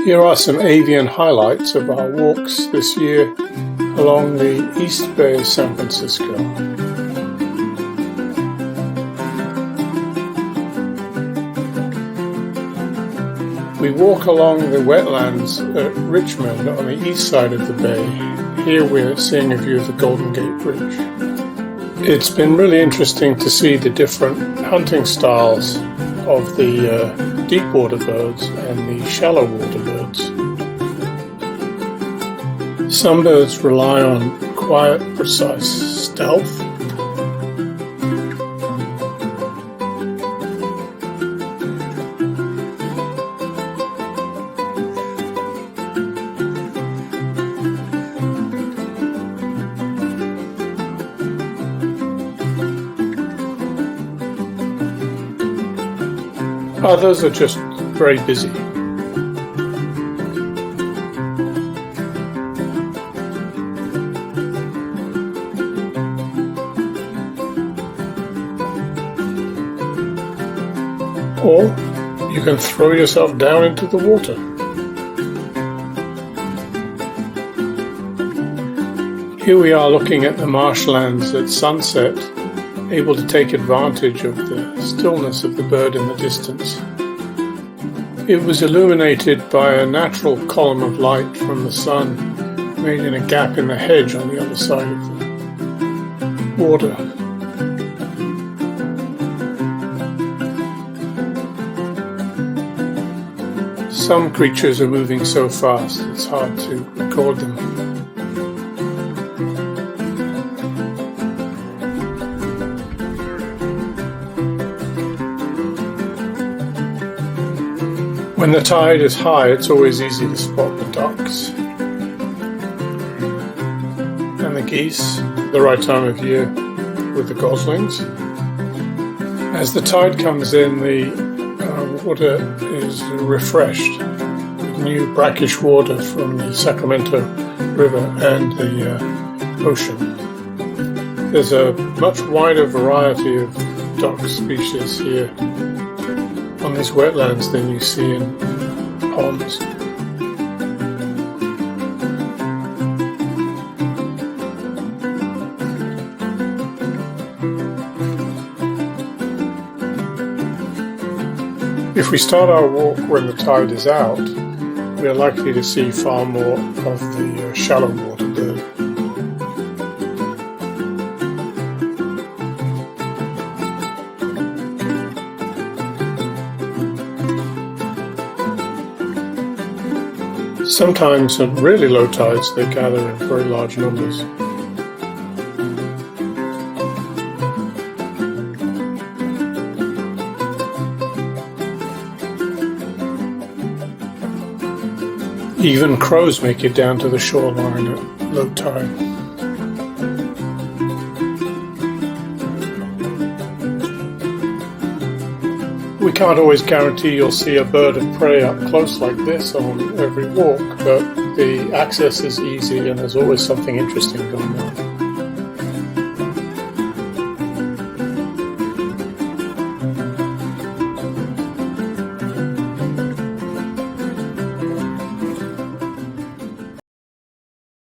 Here are some avian highlights of our walks this year along the East Bay of San Francisco. We walk along the wetlands at Richmond on the east side of the bay. Here we're seeing a view of the Golden Gate Bridge. It's been really interesting to see the different hunting styles of the deep water birds and the shallow water birds. Some birds rely on quiet, precise stealth. Others are just very busy. Or you can throw yourself down into the water. Here we are looking at the marshlands at sunset, able to take advantage of the stillness of the bird in the distance. It was illuminated by a natural column of light from the sun made in a gap in the hedge on the other side of the water. Some creatures are moving so fast it's hard to record them. When the tide is high, it's always easy to spot the ducks and the geese, the right time of year with the goslings. As the tide comes in, the water is refreshed with new brackish water from the Sacramento River and the ocean. There's a much wider variety of duck species here on these wetlands than you see in ponds. If we start our walk when the tide is out, we are likely to see far more of the shallow water bird. Sometimes at really low tides they gather in very large numbers. Even crows make it down to the shoreline at low tide. We can't always guarantee you'll see a bird of prey up close like this on every walk, but the access is easy and there's always something interesting going on.